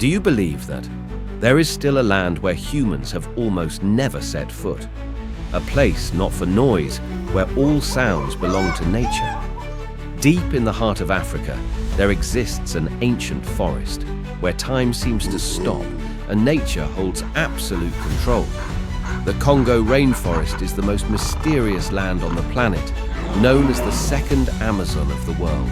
Do you believe that there is still a land where humans have almost never set foot? A place not for noise, where all sounds belong to nature? Deep in the heart of Africa, there exists an ancient forest where time seems to stop and nature holds absolute control. The Congo Rainforest is the most mysterious land on the planet, known as the second Amazon of the world.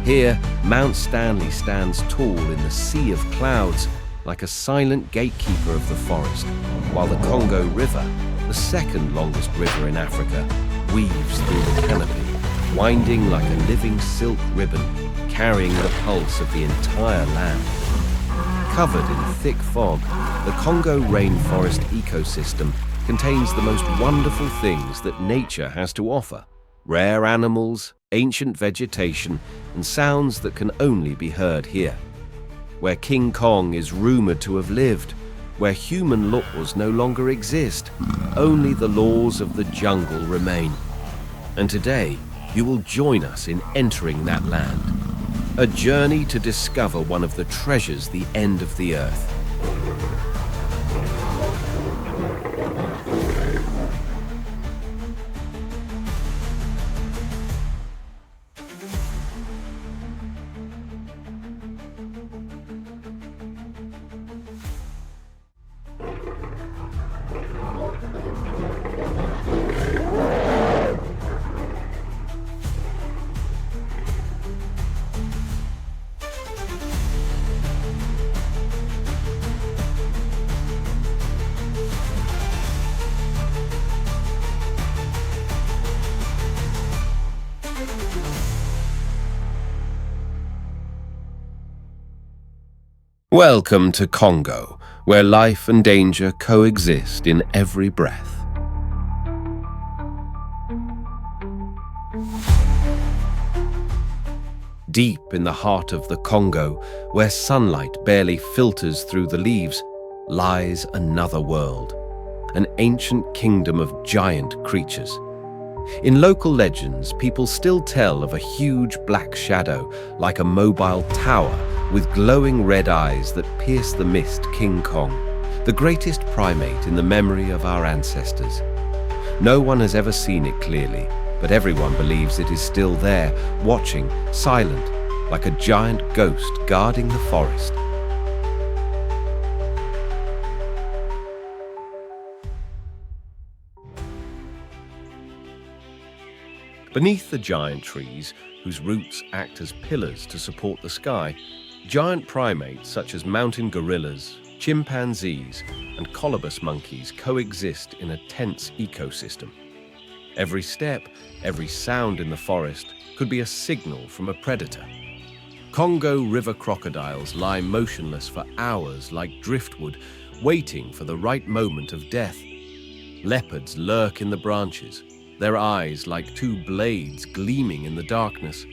Here, Mount Stanley stands tall in the sea of clouds, like a silent gatekeeper of the forest, while the Congo River, the second longest river in Africa, weaves through the canopy, winding like a living silk ribbon, carrying the pulse of the entire land. Covered in thick fog, the Congo Rainforest ecosystem contains the most wonderful things that nature has to offer. Rare animals, ancient vegetation, and sounds that can only be heard here. Where King Kong is rumored to have lived, where human laws no longer exist, only the laws of the jungle remain. And today, you will join us in entering that land. A journey to discover one of the treasures, the end of the earth. Welcome to Congo, where life and danger coexist in every breath. Deep in the heart of the Congo, where sunlight barely filters through the leaves, lies another world, an ancient kingdom of giant creatures. In local legends, people still tell of a huge black shadow, like a mobile tower, with glowing red eyes that pierce the mist. King Kong, the greatest primate in the memory of our ancestors. No one has ever seen it clearly, but everyone believes it is still there, watching, silent, like a giant ghost guarding the forest. Beneath the giant trees, whose roots act as pillars to support the sky, giant primates such as mountain gorillas, chimpanzees, and colobus monkeys coexist in a tense ecosystem. Every step, every sound in the forest could be a signal from a predator. Congo river crocodiles lie motionless for hours like driftwood, waiting for the right moment of death. Leopards lurk in the branches, their eyes like two blades gleaming in the darkness.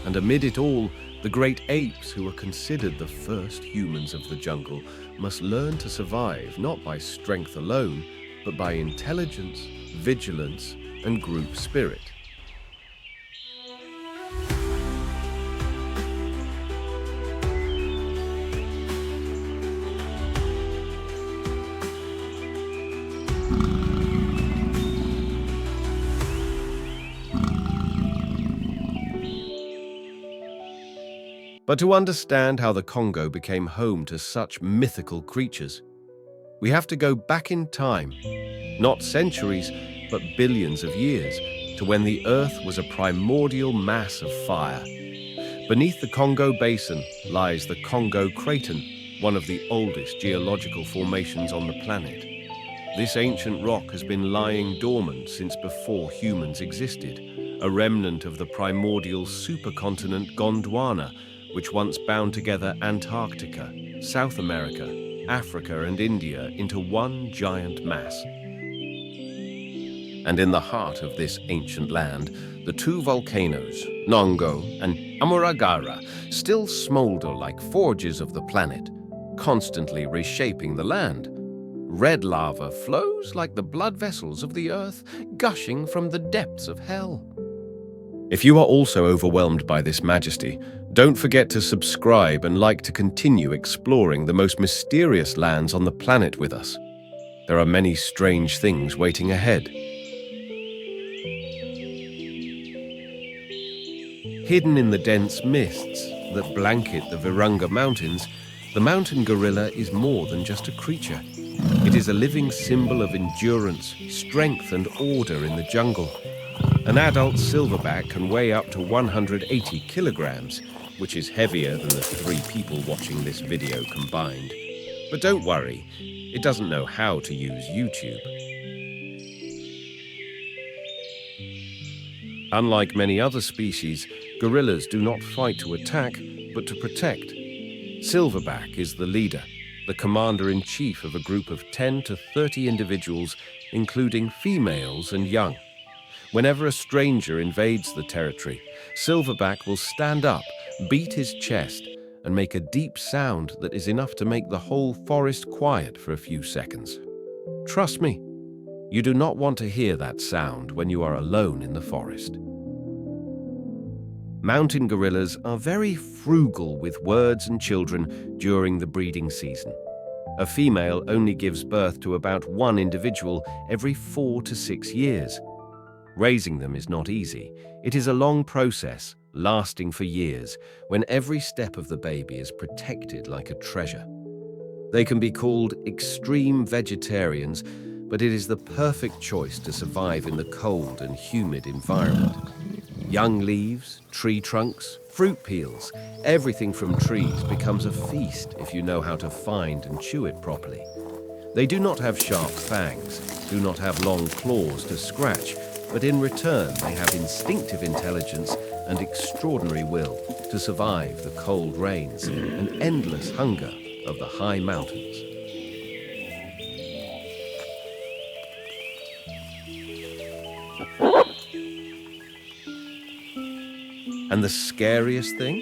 And amid it all, the great apes, who are considered the first humans of the jungle, must learn to survive not by strength alone, but by intelligence, vigilance, and group spirit. But to understand how the Congo became home to such mythical creatures, we have to go back in time, not centuries, but billions of years, to when the Earth was a primordial mass of fire. Beneath the Congo Basin lies the Congo Craton, one of the oldest geological formations on the planet. This ancient rock has been lying dormant since before humans existed, a remnant of the primordial supercontinent Gondwana, which once bound together Antarctica, South America, Africa, and India into one giant mass. And in the heart of this ancient land, the two volcanoes, Nongo and Amuragara, still smolder like forges of the planet, constantly reshaping the land. Red lava flows like the blood vessels of the earth, gushing from the depths of hell. If you are also overwhelmed by this majesty, don't forget to subscribe and like to continue exploring the most mysterious lands on the planet with us. There are many strange things waiting ahead. Hidden in the dense mists that blanket the Virunga Mountains, the mountain gorilla is more than just a creature. It is a living symbol of endurance, strength, and order in the jungle. An adult silverback can weigh up to 180 kilograms, which is heavier than the 3 people watching this video combined. But don't worry, it doesn't know how to use YouTube. Unlike many other species, gorillas do not fight to attack, but to protect. Silverback is the leader, the commander-in-chief of a group of 10 to 30 individuals, including females and young. Whenever a stranger invades the territory, Silverback will stand up, beat his chest, and make a deep sound that is enough to make the whole forest quiet for a few seconds. Trust me, you do not want to hear that sound when you are alone in the forest. Mountain gorillas are very frugal with words and children during the breeding season. A female only gives birth to about 1 individual every 4 to 6 years. Raising them is not easy. It is a long process, lasting for years, when every step of the baby is protected like a treasure. They can be called extreme vegetarians, but it is the perfect choice to survive in the cold and humid environment. Young leaves, tree trunks, fruit peels, everything from trees becomes a feast if you know how to find and chew it properly. They do not have sharp fangs, do not have long claws to scratch, but in return they have instinctive intelligence and extraordinary will to survive the cold rains and endless hunger of the high mountains. And the scariest thing?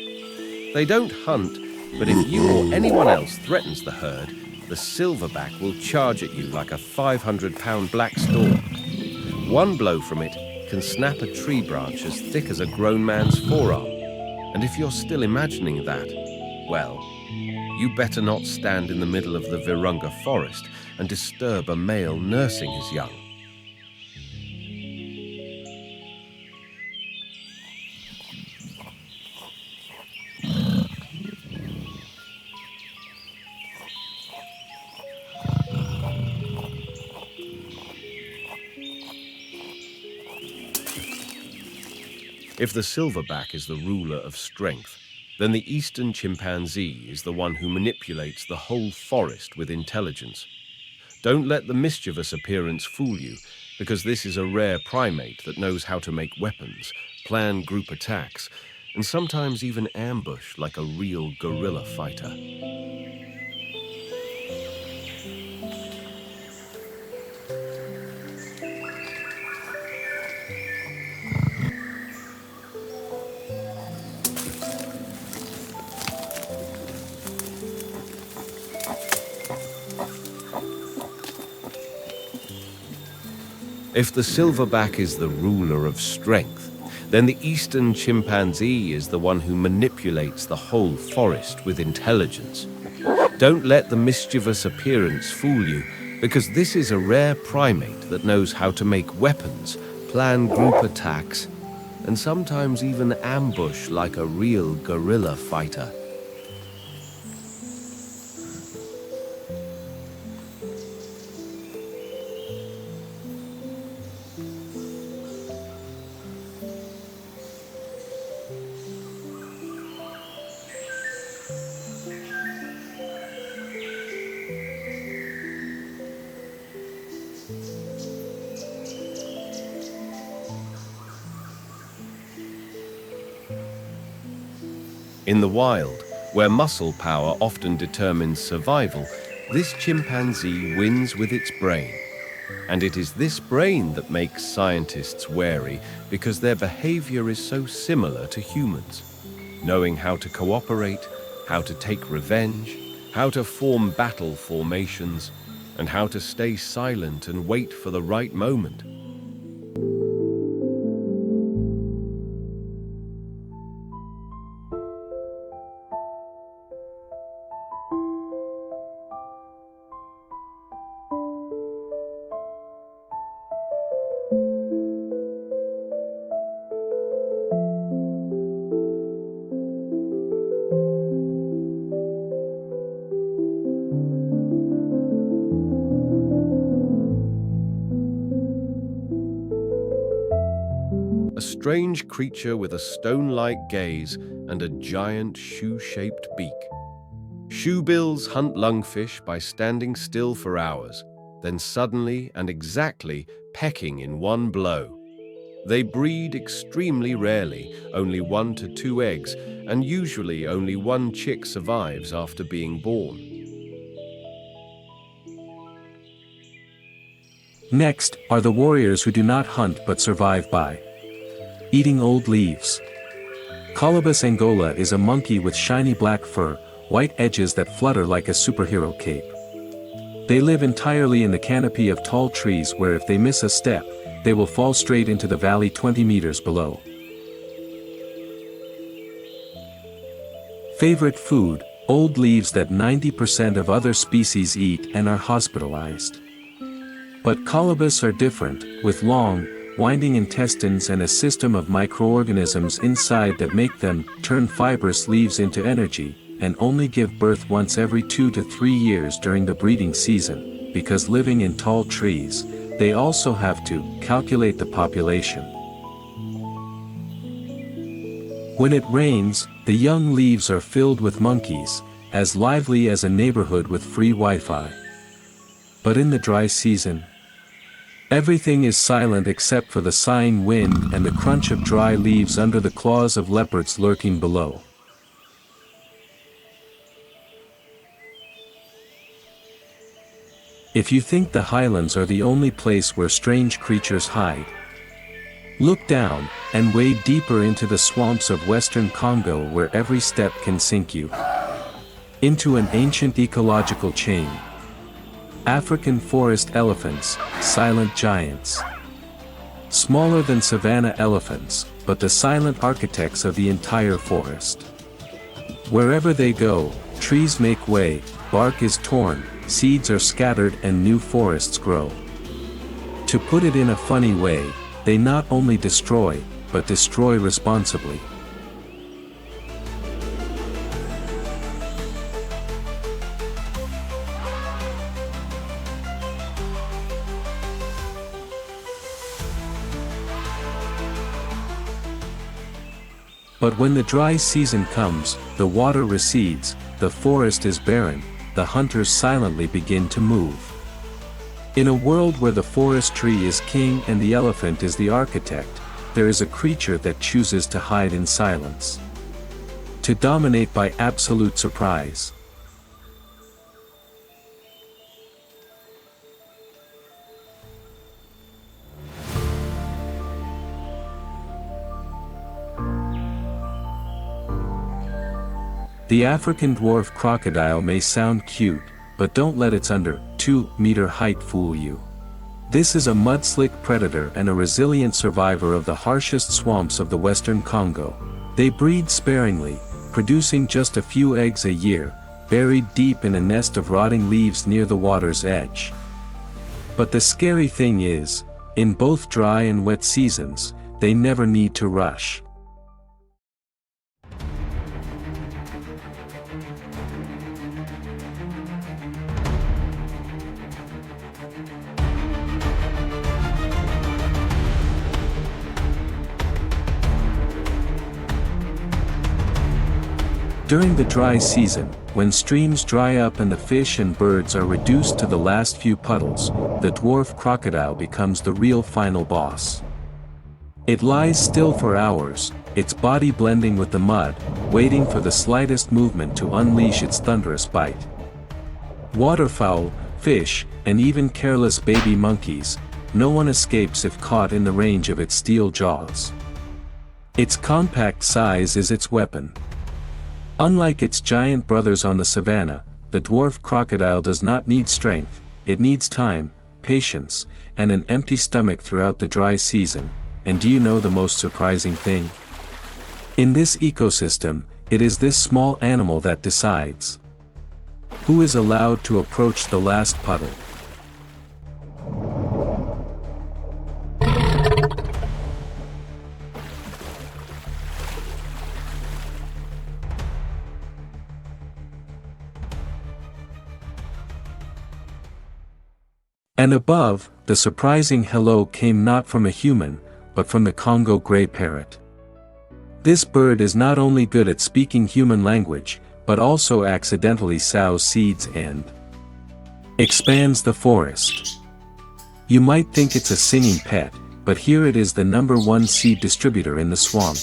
They don't hunt, but if you or anyone else threatens the herd, the silverback will charge at you like a 500-pound black storm. One blow from it can snap a tree branch as thick as a grown man's forearm. And if you're still imagining that, well, you better not stand in the middle of the Virunga forest and disturb a male nursing his young. If the silverback is the ruler of strength, then the eastern chimpanzee is the one who manipulates the whole forest with intelligence. Don't let the mischievous appearance fool you, because this is a rare primate that knows how to make weapons, plan group attacks, and sometimes even ambush like a real guerrilla fighter. If the silverback is the ruler of strength, then the eastern chimpanzee is the one who manipulates the whole forest with intelligence. Don't let the mischievous appearance fool you, because this is a rare primate that knows how to make weapons, plan group attacks, and sometimes even ambush like a real guerrilla fighter. In the wild, where muscle power often determines survival, this chimpanzee wins with its brain. And it is this brain that makes scientists wary because their behavior is so similar to humans. Knowing how to cooperate, how to take revenge, how to form battle formations, and how to stay silent and wait for the right moment. a strange creature with a stone-like gaze and a giant shoe-shaped beak. Shoebills hunt lungfish by standing still for hours, then suddenly and exactly pecking in one blow. They breed extremely rarely, only 1 to 2 eggs, and usually only one chick survives after being born. Next are the warriors who do not hunt but survive by eating old leaves. Colobus angola is a monkey with shiny black fur, white edges that flutter like a superhero cape. They live entirely in the canopy of tall trees where if they miss a step, they will fall straight into the valley 20 meters below. Favorite food: old leaves that 90% of other species eat and are hospitalized. But colobus are different, with long, winding intestines and a system of microorganisms inside that make them turn fibrous leaves into energy, and only give birth once every 2 to 3 years during the breeding season. Because living in tall trees, they also have to calculate the population. When it rains, the young leaves are filled with monkeys, as lively as a neighborhood with free Wi-Fi. But in the dry season, everything is silent except for the sighing wind and the crunch of dry leaves under the claws of leopards lurking below. If you think the Highlands are the only place where strange creatures hide, look down, and wade deeper into the swamps of western Congo where every step can sink you into an ancient ecological chain. African forest elephants, silent giants. Smaller than savanna elephants, but the silent architects of the entire forest. Wherever they go, trees make way, bark is torn, seeds are scattered and new forests grow. To put it in a funny way, they not only destroy, but destroy responsibly. But when the dry season comes, the water recedes, the forest is barren, the hunters silently begin to move. In a world where the forest tree is king and the elephant is the architect, there is a creature that chooses to hide in silence. To dominate by absolute surprise. The African dwarf crocodile may sound cute, but don't let its under 2-meter height fool you. This is a mud-slick predator and a resilient survivor of the harshest swamps of the western Congo. They breed sparingly, producing just a few eggs a year, buried deep in a nest of rotting leaves near the water's edge. But the scary thing is, in both dry and wet seasons, they never need to rush. During the dry season, when streams dry up and the fish and birds are reduced to the last few puddles, the dwarf crocodile becomes the real final boss. It lies still for hours, its body blending with the mud, waiting for the slightest movement to unleash its thunderous bite. Waterfowl, fish, and even careless baby monkeys, no one escapes if caught in the range of its steel jaws. Its compact size is its weapon. Unlike its giant brothers on the savanna, the dwarf crocodile does not need strength, it needs time, patience, and an empty stomach throughout the dry season. And do you know the most surprising thing? In this ecosystem, it is this small animal that decides who is allowed to approach the last puddle. And above, the surprising hello came not from a human, but from the Congo gray parrot. This bird is not only good at speaking human language, but also accidentally sows seeds and expands the forest. You might think it's a singing pet, but here it is, the #1 seed distributor in the swamp.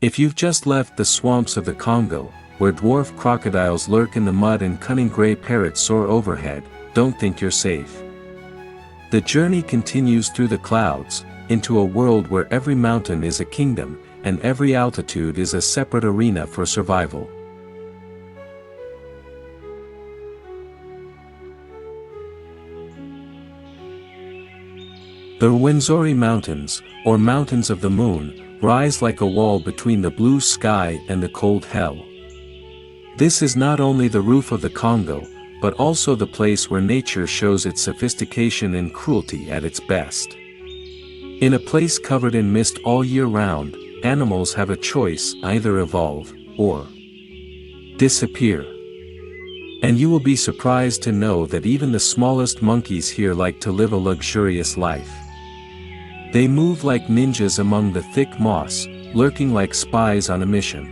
If you've just left the swamps of the Congo, where dwarf crocodiles lurk in the mud and cunning gray parrots soar overhead, don't think you're safe. The journey continues through the clouds, into a world where every mountain is a kingdom, and every altitude is a separate arena for survival. The Rwenzori Mountains, or Mountains of the Moon, rise like a wall between the blue sky and the cold hell. This is not only the roof of the Congo, but also the place where nature shows its sophistication and cruelty at its best. In a place covered in mist all year round, animals have a choice: either evolve, or disappear. And you will be surprised to know that even the smallest monkeys here like to live a luxurious life. They move like ninjas among the thick moss, lurking like spies on a mission.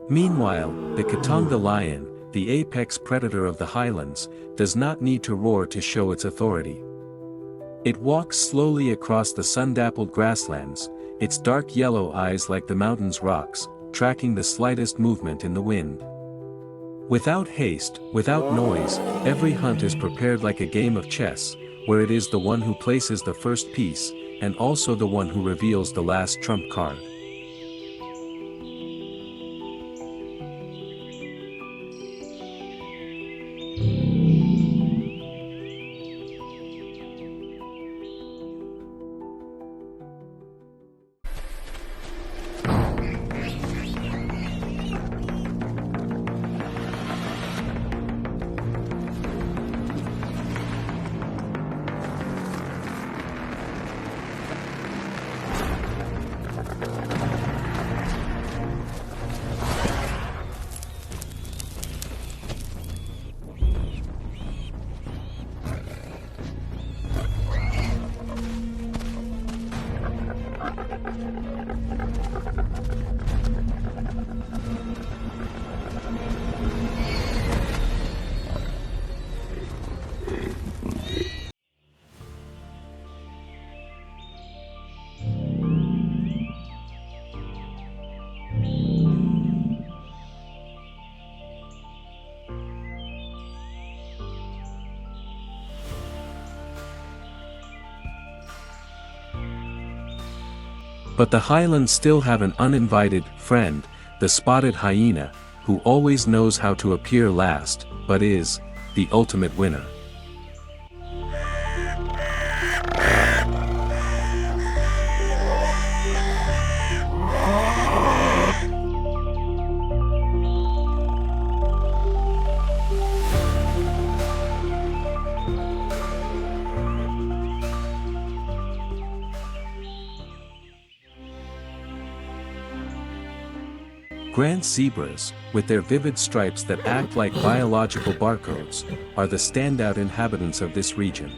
Meanwhile, the Katanga lion, the apex predator of the Highlands, does not need to roar to show its authority. It walks slowly across the sun-dappled grasslands, its dark yellow eyes like the mountain's rocks, tracking the slightest movement in the wind. Without haste, without noise, every hunt is prepared like a game of chess, where it is the one who places the first piece, and also the one who reveals the last trump card. But the Highlands still have an uninvited friend, the spotted hyena, who always knows how to appear last, but is the ultimate winner. Grand zebras, with their vivid stripes that act like biological barcodes, are the standout inhabitants of this region.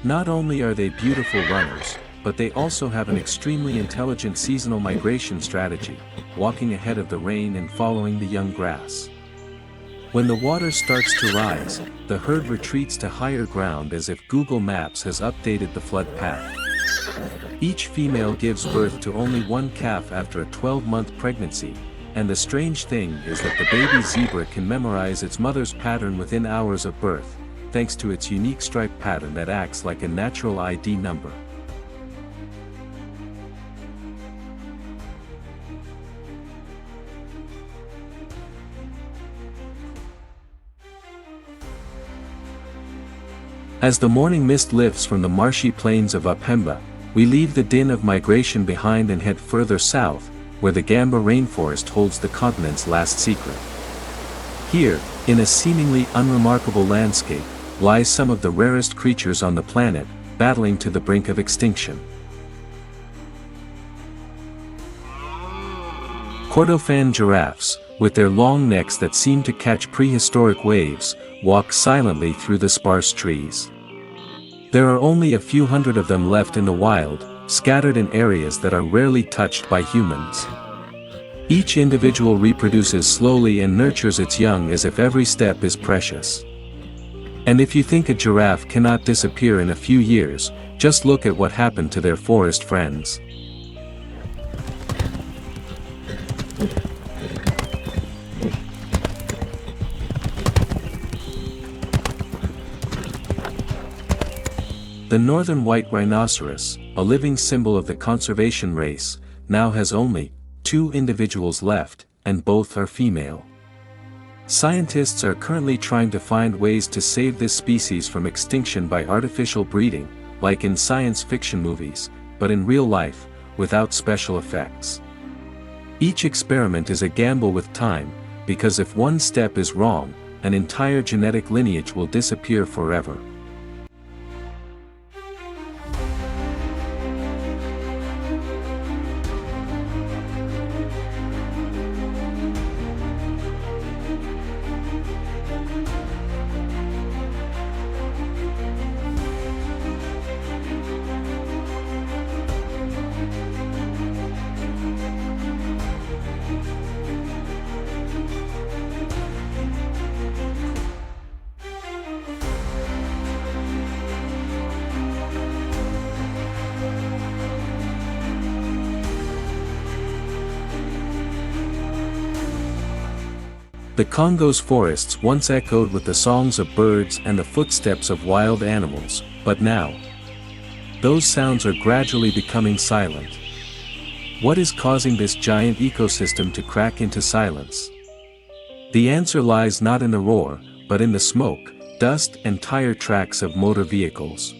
Not only are they beautiful runners, but they also have an extremely intelligent seasonal migration strategy, walking ahead of the rain and following the young grass. When the water starts to rise, the herd retreats to higher ground as if Google Maps has updated the flood path. Each female gives birth to only one calf after a 12-month pregnancy, and the strange thing is that the baby zebra can memorize its mother's pattern within hours of birth, thanks to its unique stripe pattern that acts like a natural ID number. As the morning mist lifts from the marshy plains of Upemba, we leave the din of migration behind and head further south, where the Gamba rainforest holds the continent's last secret. Here, in a seemingly unremarkable landscape, lies some of the rarest creatures on the planet, battling to the brink of extinction. Kordofan giraffes, with their long necks that seem to catch prehistoric waves, walk silently through the sparse trees. There are only a few hundred of them left in the wild, scattered in areas that are rarely touched by humans. Each individual reproduces slowly and nurtures its young as if every step is precious. And if you think a giraffe cannot disappear in a few years, just look at what happened to their forest friends. The northern white rhinoceros, a living symbol of the conservation race, now has only 2 individuals left, and both are female. Scientists are currently trying to find ways to save this species from extinction by artificial breeding, like in science fiction movies, but in real life, without special effects. Each experiment is a gamble with time, because if one step is wrong, an entire genetic lineage will disappear forever. The Congo's forests once echoed with the songs of birds and the footsteps of wild animals, but now, those sounds are gradually becoming silent. What is causing this giant ecosystem to crack into silence? The answer lies not in the roar, but in the smoke, dust and tire tracks of motor vehicles.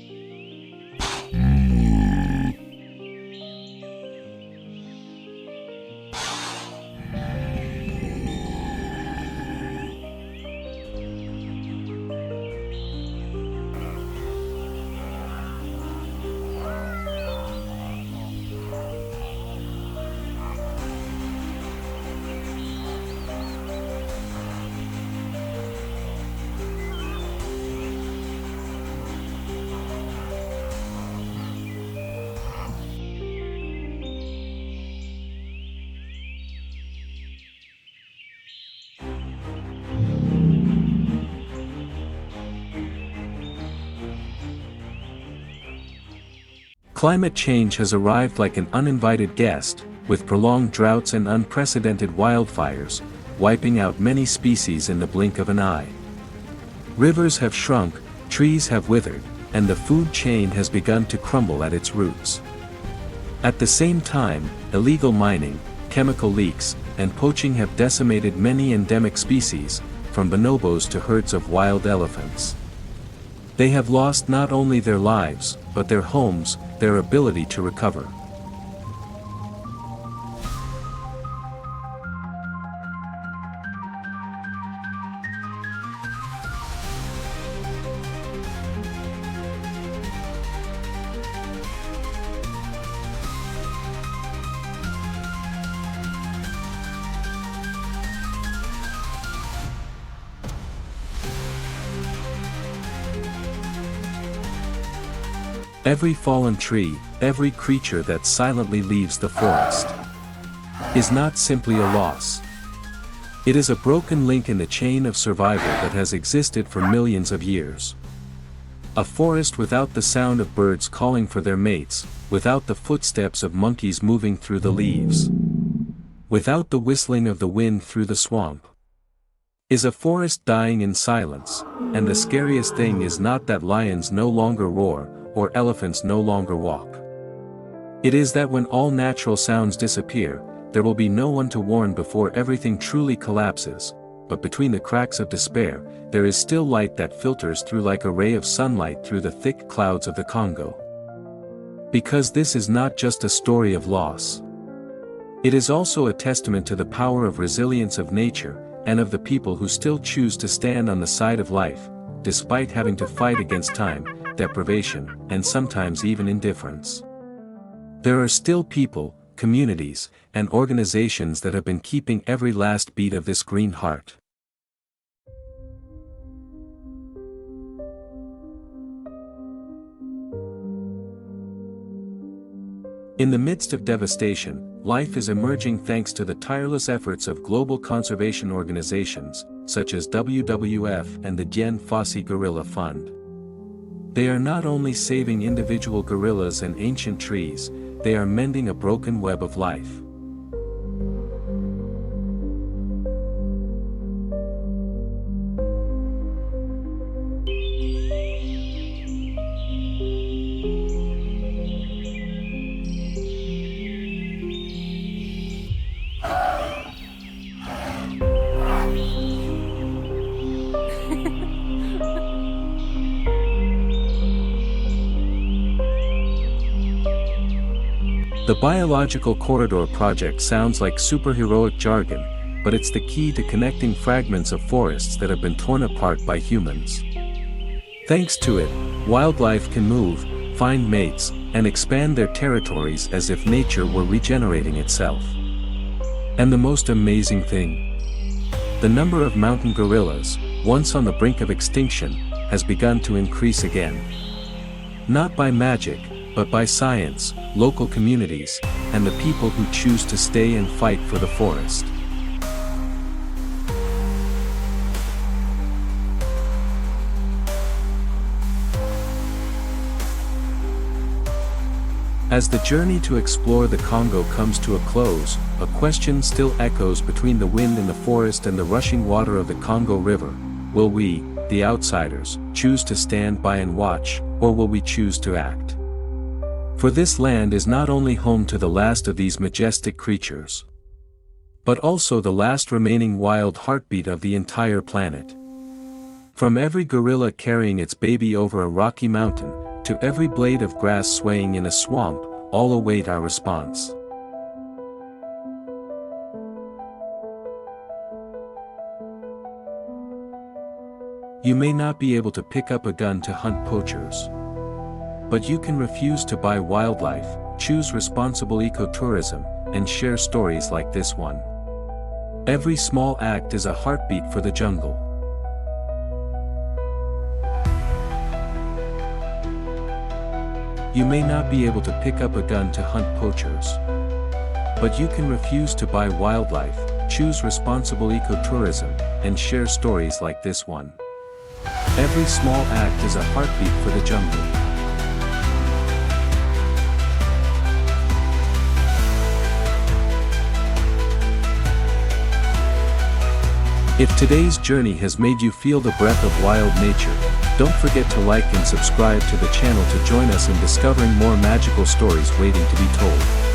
Climate change has arrived like an uninvited guest, with prolonged droughts and unprecedented wildfires, wiping out many species in the blink of an eye. Rivers have shrunk, trees have withered, and the food chain has begun to crumble at its roots. At the same time, illegal mining, chemical leaks, and poaching have decimated many endemic species, from bonobos to herds of wild elephants. They have lost not only their lives, but their homes, their ability to recover. Every fallen tree, every creature that silently leaves the forest, is not simply a loss. It is a broken link in the chain of survival that has existed for millions of years. A forest without the sound of birds calling for their mates, without the footsteps of monkeys moving through the leaves, without the whistling of the wind through the swamp, is a forest dying in silence, and the scariest thing is not that lions no longer roar, or elephants no longer walk. It is that when all natural sounds disappear, there will be no one to warn before everything truly collapses, but between the cracks of despair, there is still light that filters through like a ray of sunlight through the thick clouds of the Congo. Because this is not just a story of loss. It is also a testament to the power of resilience of nature, and of the people who still choose to stand on the side of life, despite having to fight against time, deprivation, and sometimes even indifference. There are still people, communities, and organizations that have been keeping every last beat of this green heart. In the midst of devastation, life is emerging thanks to the tireless efforts of global conservation organizations, such as WWF and the Dien Fossey Gorilla Fund. They are not only saving individual gorillas and ancient trees, they are mending a broken web of life. The Biological Corridor project sounds like superheroic jargon, but it's the key to connecting fragments of forests that have been torn apart by humans. Thanks to it, wildlife can move, find mates, and expand their territories as if nature were regenerating itself. And the most amazing thing? The number of mountain gorillas, once on the brink of extinction, has begun to increase again. Not by magic, but by science, local communities, and the people who choose to stay and fight for the forest. As the journey to explore the Congo comes to a close, a question still echoes between the wind in the forest and the rushing water of the Congo River. Will we, the outsiders, choose to stand by and watch, or will we choose to act? For this land is not only home to the last of these majestic creatures, but also the last remaining wild heartbeat of the entire planet. From every gorilla carrying its baby over a rocky mountain, to every blade of grass swaying in a swamp, all await our response. You may not be able to pick up a gun to hunt poachers, but you can refuse to buy wildlife, choose responsible ecotourism, and share stories like this one. Every small act is a heartbeat for the jungle. You may not be able to pick up a gun to hunt poachers, but you can refuse to buy wildlife, choose responsible ecotourism, and share stories like this one. Every small act is a heartbeat for the jungle. If today's journey has made you feel the breath of wild nature, don't forget to like and subscribe to the channel to join us in discovering more magical stories waiting to be told.